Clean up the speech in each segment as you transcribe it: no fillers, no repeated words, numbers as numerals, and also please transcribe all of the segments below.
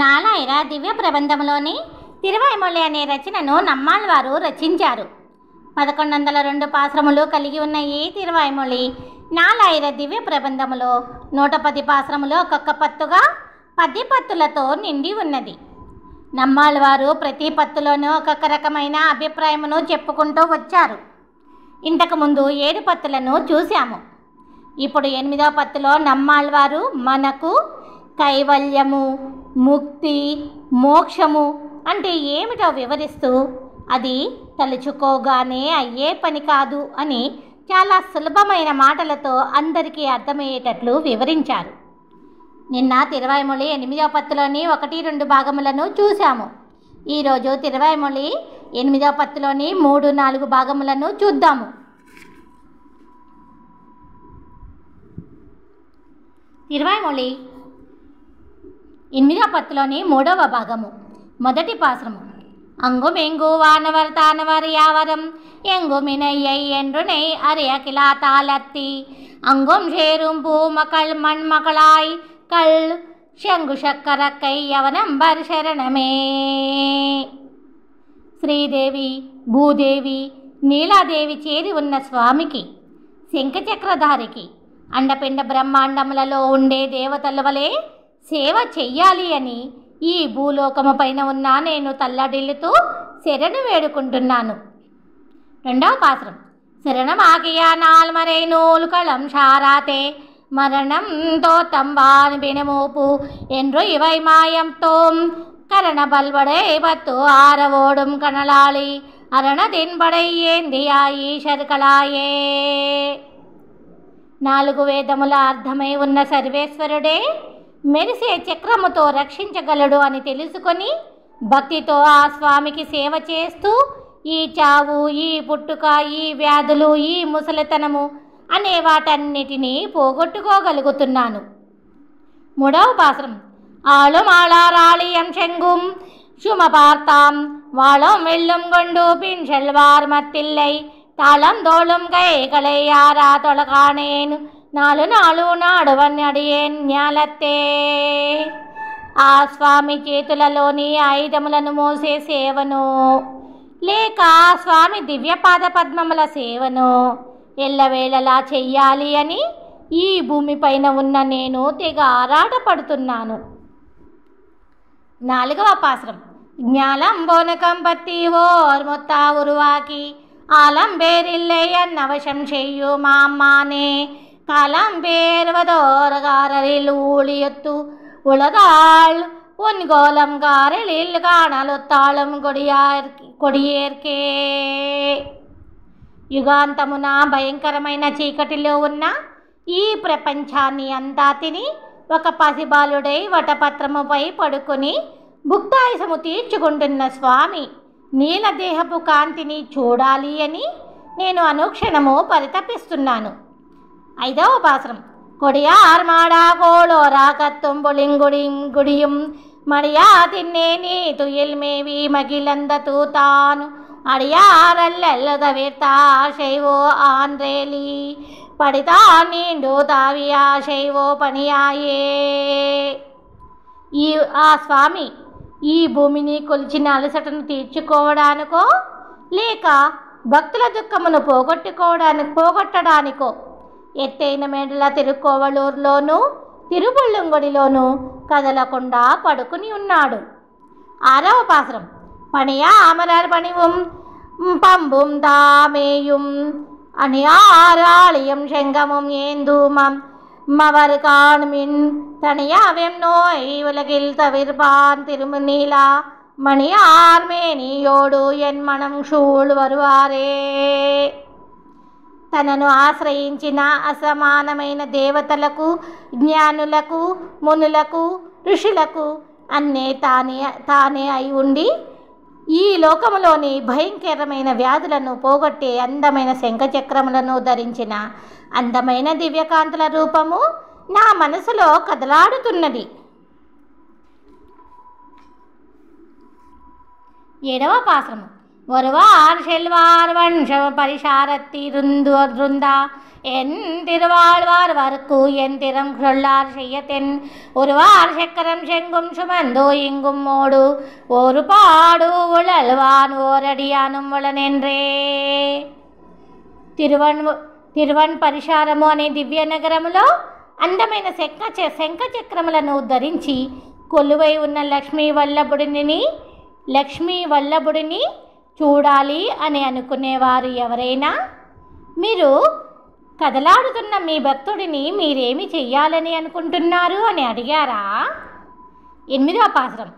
నాలాయిర దివ్య ప్రబంధంలోని తిరువైమొళి అనే రచనను నమ్మాళ్వారు రచించారు. 1102 పాశ్రములు కలిగి ఉన్న ఈ తిరువైమొళి నాలాయిర దివ్య ప్రబంధములో 110 పాశ్రములు ఒక్కొక్క పత్తుగా 10 పత్తులతో నిండి ఉన్నది. నమ్మాళ్వారు ప్రతి పత్తులోనూ ఒక్కొక్క రకమైన అభిప్రాయమును చెప్పుకుంటూ వచ్చారు. ఇంతకుముందు 7 పత్తులను చూశాము. ఇప్పుడు 8వ పత్తులో నమ్మాళ్వారు మనకు కైవల్యము, ముక్తి, మోక్షము అంటే ఏమిటో వివరిస్తూ అది తలుచుకోగానే అయ్యే పని కాదు అని చాలా సులభమైన మాటలతో అందరికీ అర్థమయ్యేటట్లు వివరించారు. నిన్న తిరువైమొళి 8వ పత్తులోని 1-2 భాగములను చూశాము. ఈరోజు తిరువైమొళి 8వ పత్తులోని 3-4 భాగములను చూద్దాము. తిరువైమొళి 8వ పత్తులోని 3వ భాగము, మొదటి పాశ్రము. అంగుమింగు వానవర్ తానవర్ యావరం ఎంగుమినయ్యై என்றுனை அறியகிலா தாளத்தி அங்கும் சேரும் பூமகள் மண்மகளாய் கல் శంగు శక్కరక్కై యవనంబర్ శరణమే. శ్రీదేవి, భూదేవి, నీలాదేవి చేరి ఉన్న స్వామికి, శంఖచక్రధారికి, అండపిండ బ్రహ్మాండములలో ఉండే దేవతల వలె సేవ చెయ్యాలి అని ఈ భూలోకము పైన ఉన్న నేను తల్లడిల్లుతూ శరణు వేడుకుంటున్నాను. 2వ పాశ్రం. శరణమాగియ నాల్మరై నూలు కళం షారాతే మరణం తోతంబాన్ బినమూపు என்று இவை மாயம் தோம் கரண பல்வடை பத்து ஆரவோடும் கனலாளி అరణదిన్బడై ఏందియా ఈశర్కళాయే. 4 వేదముల అర్థమై ఉన్న సర్వేశ్వరుడే మెరిసే చక్రముతో రక్షించగలడు అని తెలుసుకొని భక్తితో ఆ స్వామికి సేవ చేస్తూ ఈ చావు, ఈ పుట్టుక, ఈ వ్యాధులు, ఈ ముసలితనము అనే వాటన్నిటినీ పోగొట్టుకోగలుగుతున్నాను. 3వ పాశ్రం. ఆళం ఆళారాళియం శంగుం சுமபார்த்தாம் வாழும் வெள்ளும் கொண்டு பின் செல்வார் மத்தில்லை தாளம் தோளும் கைகளை யாரா தொழகானேன் నాలు నాడువన్ అడియేన్ జ్ఞాలతే. ఆ స్వామి చేతులలోని ఆయుధములను మోసే సేవను లేక స్వామి దివ్యపాద పద్మముల సేవను ఎల్లవేళలా చెయ్యాలి అని ఈ భూమిపైన ఉన్న నేను తెగ ఆరాటపడుతున్నాను. 4వ పాశ్రం. జ్ఞాలం బోనకం పత్తి ఓర్ మొత్తా ఉరువాకి ఆలం పేరిల్లై అన్నవశం చెయ్యు మా అమ్మానే காலம் பேர்வதோரகாரில் ஊழியத்து உளதாள் உன்கோலம் காரில் காணலొత్తాళం కొడియేర్కే. యుగాంతమున భయంకరమైన చీకటిలో ఉన్న ఈ ప్రపంచాన్ని అంతా తిని ఒక పసిబాలుడై వటపత్రముపై పడుకొని భుక్తాయుసము తీర్చుకుంటున్న స్వామి నీలదేహపు కాంతిని చూడాలి అని నేను అనుక్షణము పరితపిస్తున్నాను. 5వ పాశ్రం. కొడియార్ మాడా కోళోరా కత్తుం పొలింగుడియం మడియా తిన్నే నీ తుయిల్ మేవి మగిలందతూ తాను అడియారల్లెల్ల తవిర్తా శైవో ఆండ్రేలి పడితా నీండు తావియా శైవో పనియాయే. ఆ స్వామి ఈ భూమిని కొలిచిన అలసటను తీర్చుకోవడానికో లేక భక్తుల దుఃఖమును పోగొట్టడానికో ఎత్తైన మేడల తిరుకోవలూరులోనూ తిరుబుళ్ళంగుడిలోనూ కదలకుండా పడుకుని ఉన్నాడు. 6వ పాశ్రం. పనియా అమరర్ పణిவும் பம்பும் தாமேயும் அணியாராளியம் செங்கமும் ஏந்தூமம் மவர் காண்மின் தனியாவெம் நோய் உலகில் தவிர்பான் திருமநீலா మణియార్మేనియోడు ఎన్మనం షూళ్ వరువారే. తనను ఆశ్రయించిన అసమానమైన దేవతలకు, జ్ఞానులకు, మునులకు, ఋషులకు అన్నే తానే అయి ఉండి ఈ లోకములోని భయంకరమైన వ్యాధులను పోగొట్టే అందమైన శంఖచక్రములను ధరించిన అందమైన దివ్యకాంతుల రూపము నా మనసులో కదలాడుతున్నది. 7వ పాశ్రము. ஒருவார் செல்வார் வன்ஷம் பரிசாரத்தி ருந்தா என் திருவாழ்வார் வர்க்கு என் திறம் சொல்லார் செய்யத்தென் ஒருவார் சக்கரம் செங்கும் சுமந்தோ இங்கும் மோடு ஒரு பாடு உழல்வான் ஓரடியானும் ఉళనెன்றే. తిరువన్ పరిశారము అనే దివ్య నగరములో అందమైన శంఖ చక్రములను ధరించి కొలువై ఉన్న లక్ష్మీ వల్లభుడిని చూడాలి అని అనుకునేవారు ఎవరైనా మీరు కదలాడుతున్న మీ భక్తుడిని మీరేమి చెయ్యాలని అనుకుంటున్నారు అని అడిగారా? 8వ పాసురం.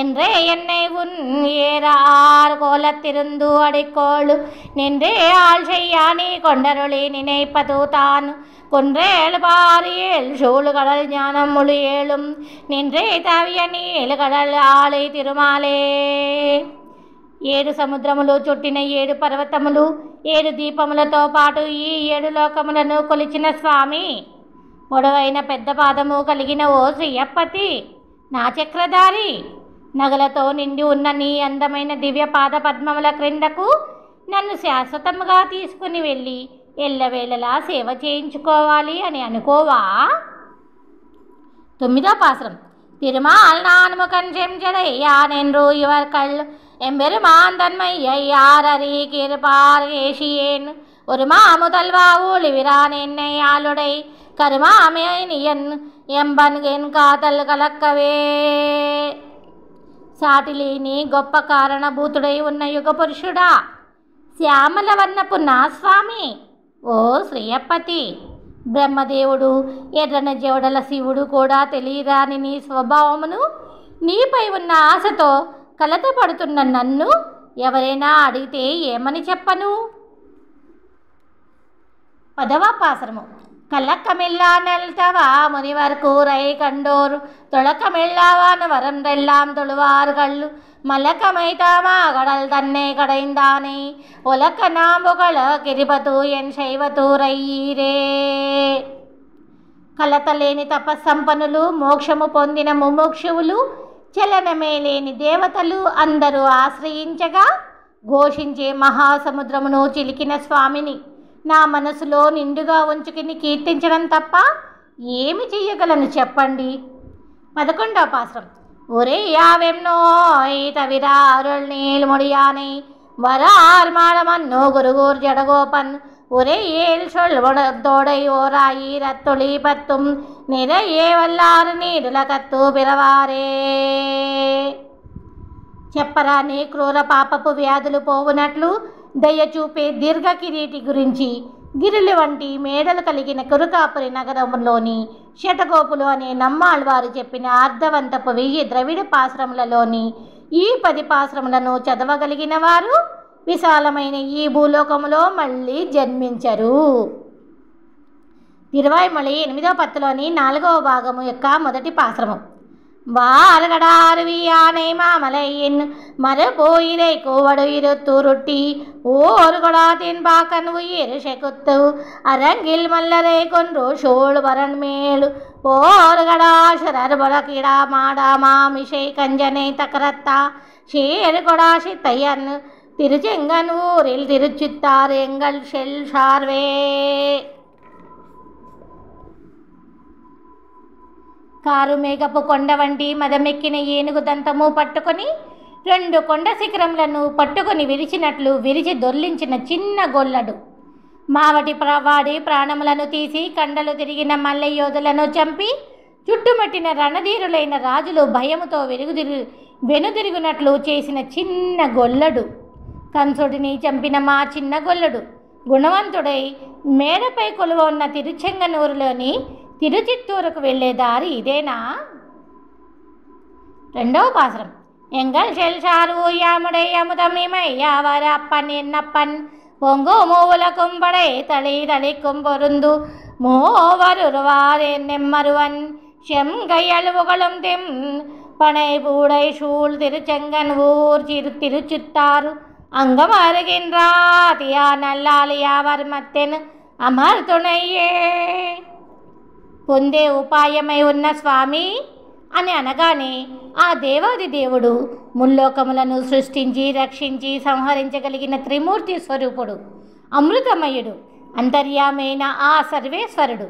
என்றே என்னை உன் ஏறார் கோலத்திருந்து அடிக்கோள் நின்றே ஆள் செய்யானி கொண்டருளி நினைப்பது தான் கொன்றேள் பாரியேள் சூழ்கடல் ஞானம் மொழி ஏழும் நின்றே தவிய నీలగడల్ ఆళి తిరుమాలే. 7 సముద్రములు చుట్టిన 7 పర్వతములు 7 దీపములతో పాటు ఈ 7 లోకములను కొలిచిన స్వామి, పొడవైన పెద్ద పాదము కలిగిన ఓ శ్రీయప్పతి, నా చక్రధారి, నగలతో నిండి ఉన్న నీ అందమైన దివ్య పాద పద్మముల క్రిందకు నన్ను శాశ్వతముగా తీసుకుని వెళ్ళి ఎల్లవేళలా సేవ చేయించుకోవాలి అని అనుకోవా? 9వ పాసురం. తిరుమాల్ నాన్ముఖన్ செஞ்சடையானென்று இவர்கள் எம்பெருமான் தன்மையாரறி கிருபார் ஏசியேன் ஒரு மாமுதல்வா ஊழிவிரான் என்னை ஆளுடை கருமாமேனியன் ఎంబన్ ఎన్ కాతల్ కలక్కవే. సాటిలేని గొప్ప కారణభూతుడై ఉన్న యుగ పురుషుడా, శ్యామల వర్ణపు నా స్వామి, ఓ శ్రీయప్పతి, బ్రహ్మదేవుడు ఎర్రన జవడల శివుడు కూడా తెలియరాని నీ స్వభావమును, నీపై ఉన్న ఆశతో కలతపడుతున్న నన్ను ఎవరైనా అడిగితే ఏమని చెప్పను? 10వ పాసురము. கலக்கமில்லா நல்தவா முனிவர் கூரை கண்டோர் தொழக்கமில்லாவான வரந்தெல்லாம் தொழுவார்கள் மலக்கமைத்தாமா கடல் தன்னை கடைந்தானே ஒலக்க நாம்புகள கிரிபத்து என் శైవతూరయ్యీరే. కలతలేని తపస్సంపన్నులు, మోక్షము పొందిన ముముక్షువులు, చలనమే లేని దేవతలు అందరూ ఆశ్రయించగా ఘోషించే మహాసముద్రమును చిలికిన స్వామిని నా మనసులో నిండుగా ఉంచుకుని కీర్తించడం తప్ప ఏమి చెయ్యగలను చెప్పండి? 11వ పాసురం. ஒரே யாவெம்னோ தவிர அருள் நீள் முடியானை வரார் மாடமன்னோ குருகூர் ஜடகோபன் ஒரே ஏழ் சொல்வடத்தோடை ஓராயிரத்தொளி பத்தும் நிறையே வல்லாறு నీడుల కత్తు పిరవారే. చెప్పరాని క్రూర పాపపు వ్యాధులు పోవునట్లు దయ చూపే దీర్ఘ కిరీటి గురించి గిరులు వంటి మేడలు కలిగిన కురుకాపురి నగరంలోని శటగోపులు అనే నమ్మాళ్వారు చెప్పిన అర్థవంతపు 1000 ద్రవిడ పాశ్రములలోని ఈ 10 పాశ్రములను చదవగలిగిన వారు విశాలమైన ఈ భూలోకములో మళ్ళీ జన్మించరు. తిరువాయ్మొళి 8వ పత్తులోని 4వ భాగము యొక్క మొదటి పాశ్రమం. வார்கடாருவி யானை மாமலையின் மறுபோயிரை கூவடு இருத்துருட்டி ஓர்கொடா தின்பாக்கன் உயிர் செகுத்து அரங்கில் மல்லரை கொன்று சூழ் வரன் மேலு போர்கடாசுரர் பொலக்கிடா மாடா மாமிஷை கஞ்சனை தக்கரத்தா ஷேர்கொடா சித்தையன் திருச்செங்கன் ஊரில் திருச்சித்தார் எங்கள் செல் சார்வே. కారు మేఘపు కొండ వంటి మదమెక్కిన ఏనుగు దంతము పట్టుకొని 2 కొండ శిఖరములను పట్టుకొని విరిచినట్లు విరిచి దొర్లించిన చిన్న గొల్లడు వాడి ప్రాణములను తీసి కండలు తిరిగిన మల్ల యోధులను చంపి చుట్టుముట్టిన రణధీరులైన రాజులు భయముతో వెనుదిరుగునట్లు చేసిన చిన్న గొల్లడు, కంసుడిని చంపిన మా చిన్న గొల్లడు గుణవంతుడై మేడపై కొలువ ఉన్న తిరుచెంగనూరులోని తిరుచిత్తూరుకు వెళ్ళే దారి ఇదేనా? 2వ పాసురం. ఎంగల్ செல்சார் ஊயாமுடை அமுதமிமையாவர் அப்பன் என்னப்பன் பொங்கு மூவுல கும்படை தளி தளிக்கும் பொருந்து மூவருவார் என்னெம்மருவன் செங்கையழுவுகளும் தெம் பனை பூடை சூழ் திருச்செங்கன் ஊர் திருச்சித்தாறு அங்கம் அருகின்றாதியா நல்லாளியாவர் மத்தென் அமர் துணையே. పొందే ఉపాయమై ఉన్న స్వామి అని అనగానే ఆ దేవాది దేవుడు ముల్లోకములను సృష్టించి రక్షించి సంహరించగలిగిన త్రిమూర్తి స్వరూపుడు, అమృతమయుడు, అంతర్యామైన ఆ సర్వేశ్వరుడు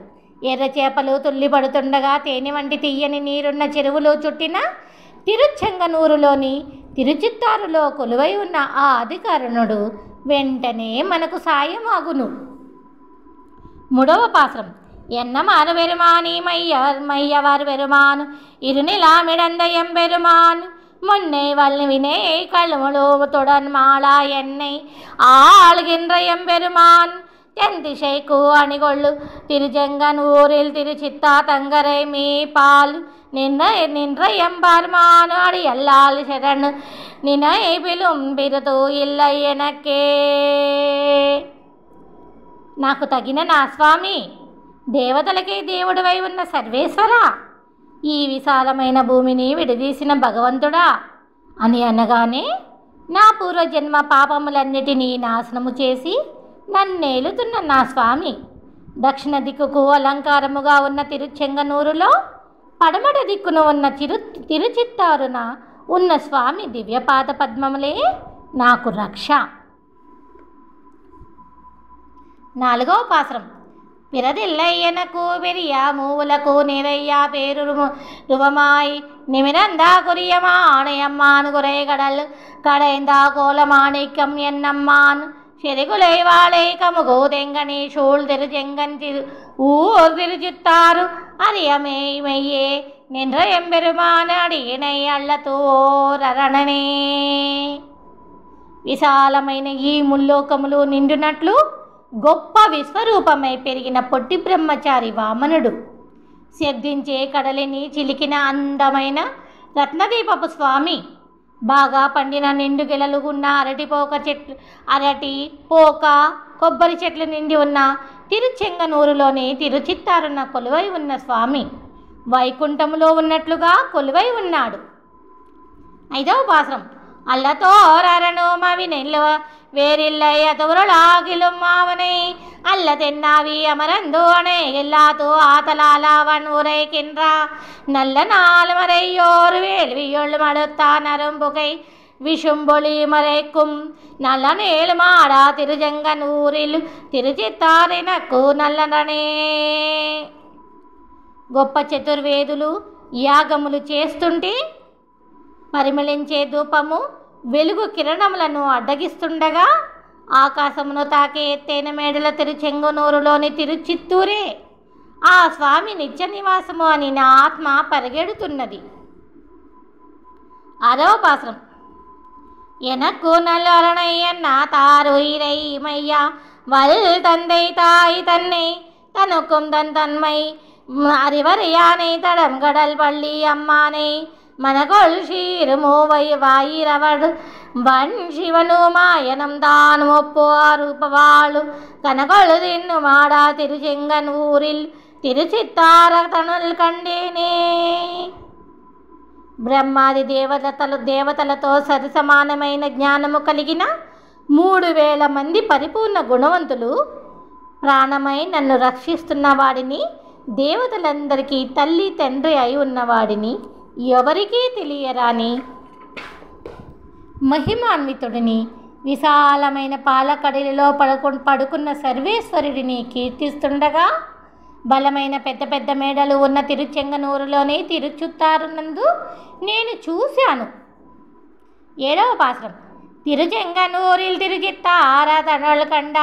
ఎర్ర చేపలు తుల్లిపడుతుండగా తేనె వంటి తీయని నీరున్న చెరువులో చుట్టిన తిరుచెంగనూరులోని తిరుచిత్తారులో కొలువై ఉన్న ఆ అధికారుణుడు వెంటనే మనకు సాయమాగును. 3వ పాశ్రం. ఎన్నమారు వెరుమాని மையவர் பெருமான் இருநிலாமிடந்தயம் பெருமான் முன்னை வல்வினை கழுமுழுவத்துடன் மாளா என்னை ஆளுகின்ற எம்பெருமான் தென்திசைக்கு அணிகொள்ளு திருச்செங்கனூரில் திருச்சித்தா தங்கரை மீ பால் நின்ற எம்பெருமான் அடியல்லால் சரண் நினைவிலும் பிறదు இல்லை எனకే. నాకు తగిన నా స్వామి, దేవతలకే దేవుడివై ఉన్న సర్వేశ్వర, ఈ విశాలమైన భూమిని విడదీసిన భగవంతుడా అని అనగానే నా పూర్వజన్మ పాపములన్నిటినీ నాశనము చేసి నన్నేలుతున్న నా స్వామి దక్షిణ దిక్కుకు అలంకారముగా ఉన్న తిరుచెంగనూరులో పడమట దిక్కున ఉన్న తిరుచిత్తారున ఉన్న స్వామి దివ్యపాద పద్మములే నాకు రక్ష. 4వ పాశ్రం. பிறதில்லையெனக்கு பெரிய மூவுலக்கு நிறைய பேருருவமாய் நிமிரந்தா குறியமானையம்மான் குறை கடல் கடைந்தா கோலமாணிக்கம் என்னம்மான் செறிகுலை வாழை கமுகோ தெங்கனி சூழ் திருச்செங்கன் ஊர் திருச்சித்தாறு அரியமே மெய்யே நின்ற எம்பெருமான అడిగినై అళ్ళతోరణనే. విశాలమైన ఈ ముల్లోకములు నిండునట్లు గొప్ప విశ్వరూపమై పెరిగిన పొట్టి బ్రహ్మచారి వామనుడు శబ్దించే కడలిని చిలికిన అందమైన రత్నదీపపు స్వామి బాగా పండిన నిండు గెలలు ఉన్న అరటి పోక కొబ్బరి చెట్లు నిండి ఉన్న తిరుచెంగనూరులోని తిరుచిత్తారున కొలువై ఉన్న స్వామి వైకుంఠములో ఉన్నట్లుగా కొలువై ఉన్నాడు. 5వ పాశ్రం. అల్లతో రరణో మవినెల్ల வேறில்லை அதுவருளாகிலும் அவனை அல்ல தென்னாவி அமரந்தோ அணை எல்லாத்தோ ஆதலாலாவன் உரைக்கின்றா நல்ல நாள் மறையோர் வேள்வியொள் மடுத்தான் அரும்புகை விஷும்பொழி மறைக்கும் நல்ல நேளுமாடா తిరుచెంగనూరిల్ తిరుచిత్తారినకు నల్లననే. గొప్ప చతుర్వేదులు యాగములు చేస్తుంటే పరిమళించే ధూపము వెలుగు కిరణములను అడ్డగిస్తుండగా ఆకాశమును తాకే ఎత్తైన మేడల తిరుచెంగనూరులోని తిరుచిత్తూరే ఆ స్వామి నిత్య నివాసము అని నా ఆత్మ పరిగెడుతున్నది. 6వ పాశ్రం. எனக்கு நல்லரணை தாருயிரை மையா வல் தந்தை தாய் தன்னை தனக்கும் தன் தன்மை அறிவர் யானை தடம் கடல் பள்ளி அம்மானை మనగొల్ శీరుమూవై వాయిరవడు వన్ శివను మాయనం దాను ఒప్పో రూపవాళ్ళు కనగొళ్ళు తిన్ను మాడా తిరుచెంగనూరిల్ తిరుచిత్తార తనుల్ కండేనే. బ్రహ్మాది దేవతలతో సరిసమానమైన జ్ఞానము కలిగిన 3000 మంది పరిపూర్ణ గుణవంతులు ప్రాణమై నన్ను రక్షిస్తున్న వాడిని, దేవతలందరికీ తల్లి తండ్రి అయి ఉన్నవాడిని, ఎవరికీ తెలియరాని మహిమాన్వితుడిని, విశాలమైన పాలకడలిలో పడుకున్న సర్వేశ్వరుడిని కీర్తిస్తుండగా బలమైన పెద్ద పెద్ద మేడలు ఉన్న తిరుచెంగనూరులోని తిరుచిత్తారునందు నేను చూశాను. 7వ పాశ్రం. తిరుచెంగనూరిల్ తిరుచిత్తార తనుల్ కండ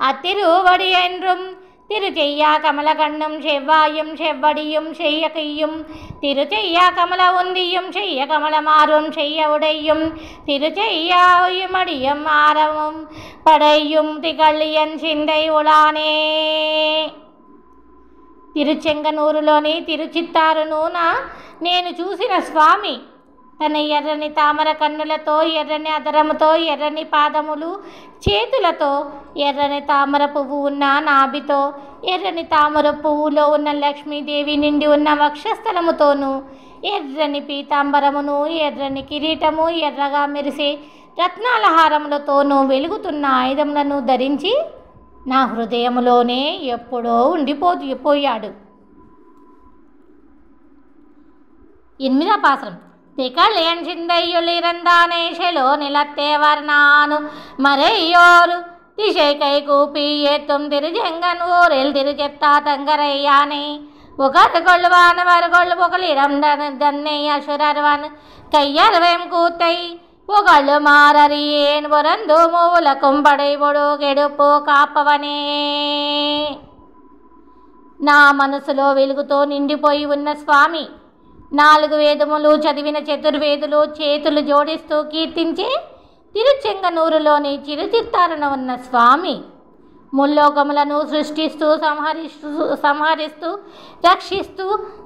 అతిరువడి என்றும் திருச்செய்யா கமலகண்ணும் செவ்வாயும் செவ்வடியும் செய்ய கையும் திருச்செய்யா கமல உந்தியும் செய்ய கமலமாறும் செய்ய உடையும் திருச்செய்யாயும் அடியும் ஆரவும் படையும் திகழியன் சிந்தை உளானே. తిరుచెంగనూరులోని తిరుచిత్తారును నేను చూసిన స్వామి తన ఎర్రని తామర కన్నులతో, ఎర్రని అదరముతో, ఎర్రని పాదములు, చేతులతో, ఎర్రని తామర పువ్వు ఉన్న నాభితో, ఎర్రని తామర పువ్వులో ఉన్న లక్ష్మీదేవి నిండి ఉన్న వక్షస్థలముతోనూ, ఎర్రని పీతాంబరమును, ఎర్రని కిరీటము, ఎర్రగా మెరిసే రత్నాల హారములతోనూ వెలుగుతున్న ఆయుధములను ధరించి నా హృదయములోనే ఎప్పుడో ఉండిపోయాడు. 8వ పాశ్రం. திகழேன் சிந்தையுள் இறந்தானே செலோ நிலத்தேவர் நானு மறையோரு இசைக்கை கூப்பி ஏத்தும் திருச்செங்கன் ஊரில் திருச்செத்தா தங்கரையானே உகது கொள்ளுவானவர் கொள்ளு புகழிடம் தன்னை அசுரர்வான் கையர்வம் கூத்தை புகழு மாறறியேன் புறந்து மூலக்கும் படைபொடு கெடுப்பு కాపవనే. నా మనసులో వెలుగుతో నిండిపోయి ఉన్న స్వామి 4 వేదములు చదివిన చతుర్వేదులు చేతులు జోడిస్తూ కీర్తించే తిరుచెంగనూరులోని చిరుచిత్తారణ ఉన్న స్వామి ముల్లోకములను సృష్టిస్తూ సంహరిస్తూ రక్షిస్తూ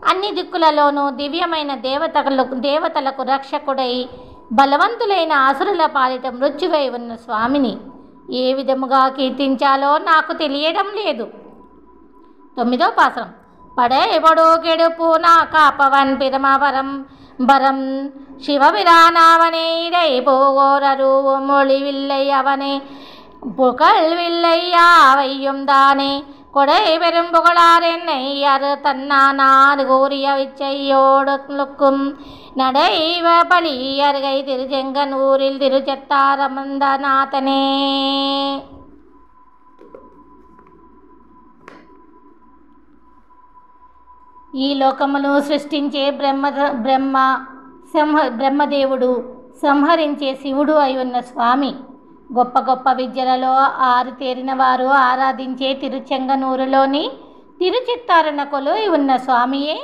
అన్ని దిక్కులలోనూ దివ్యమైన దేవతలకు రక్షకుడై బలవంతులైన అసురుల పాలిట మృత్యువై ఉన్న స్వామిని ఏ విధముగా కీర్తించాలో నాకు తెలియడం లేదు. 9వ పాసరం. పడేబడు కెడుపు నా కాపవన్ పిరమవరం బరం శివవిరానావనే இடை போகோரரு மொழி வில்லை அவனே புகழ் வில்லையா வையும் தானே கொடை பெரும் புகழார் என்னை அரு தன்னானார் கூறிய விச்சையோடுக்கும் நடைவ பழி அருகை திருச்செங்கனூரில் திருச்செத்தாரமந்தநாதனே. ఈ లోకమును సృష్టించే బ్రహ్మదేవుడు సంహరించే శివుడు అయి ఉన్న స్వామి గొప్ప గొప్ప విద్యలలో ఆరితేరిన వారు ఆరాధించే తిరుచెంగనూరులోని తిరుచిత్తారణ కొలువై ఉన్న స్వామియే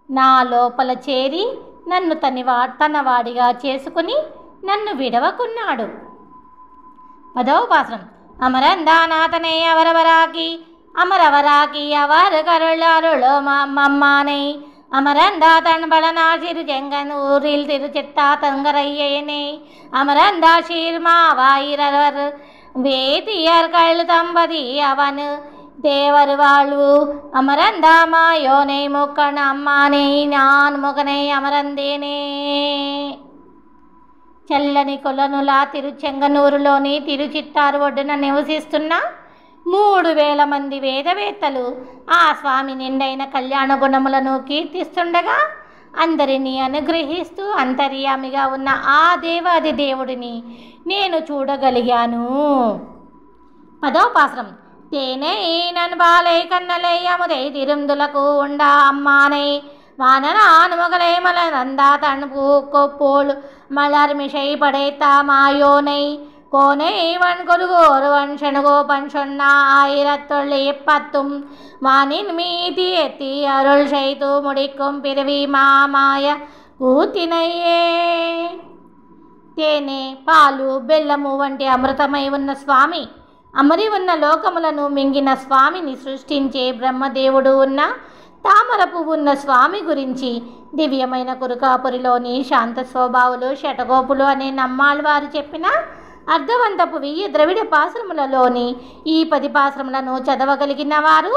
నా లోపల చేరి నన్ను తన వాడిగా చేసుకుని నన్ను విడవకున్నాడు. 10వ పాసరం. అమరందానాథనే అవరవరాకి అమరవరాకి அவர் கருளருளோ மம்மானை அமரந்தா தன் பலனா திருச்செங்கனூரில் திருச்செத்தா தங்கரையேனே அமரந்தா சீர்மாவாயிரவர் வேதியர்கள் தம்பதி அவனு தேவர் வாழ்வு அமரந்தா மாயோனை முக்கண் అమ్మాனை நான் ముగனை అమరందేనే. చల్లని కొలనులా తిరుచెంగనూరులోని తిరుచిత్తారు ఒడ్డున నివసిస్తున్న 3000 మంది వేదవేత్తలు ఆ స్వామి నిండైన కళ్యాణ గుణములను కీర్తిస్తుండగా అందరినీ అనుగ్రహిస్తూ అంతర్యామిగా ఉన్న ఆ దేవాది దేవుడిని నేను చూడగలిగాను. 10వ పాసరం. తేనే నన్ బాలై కన్నలై అముదై తిరుందులకు ఉండా అమ్మాனை வானனான் முகலை மலர்ந்தா தன் பூக்கொப்போல் மலர்மிசை படைத்தா மாயோனை கோனை வன்கொருகோருவன் செணுகோபன் சொன்னா 1070 வானின் மீதி எத்தி அருள் செய்து முடிக்கும் பிறவி మామాయ కూతినయ్యే. తేనె పాలు బెల్లము వంటి అమృతమై ఉన్న స్వామి అమరి ఉన్న లోకములను మింగిన స్వామిని సృష్టించే బ్రహ్మదేవుడు ఉన్న తామర పువ్వు ఉన్న స్వామి గురించి దివ్యమైన కురుకాపురిలోని శాంత స్వభావులు శటగోపులు అనే నమ్మాళ్ళవారు చెప్పిన అర్ధవంతపు 1000 ద్రవిడ పాశ్రములలోని ఈ 10 పాశ్రములను చదవగలిగిన వారు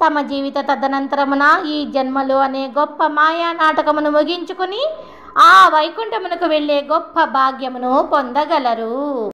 తమ జీవిత తదనంతరమున ఈ జన్మలు అనే గొప్ప మాయా నాటకమును ముగించుకుని ఆ వైకుంఠమునకు వెళ్ళే గొప్ప భాగ్యమును పొందగలరు.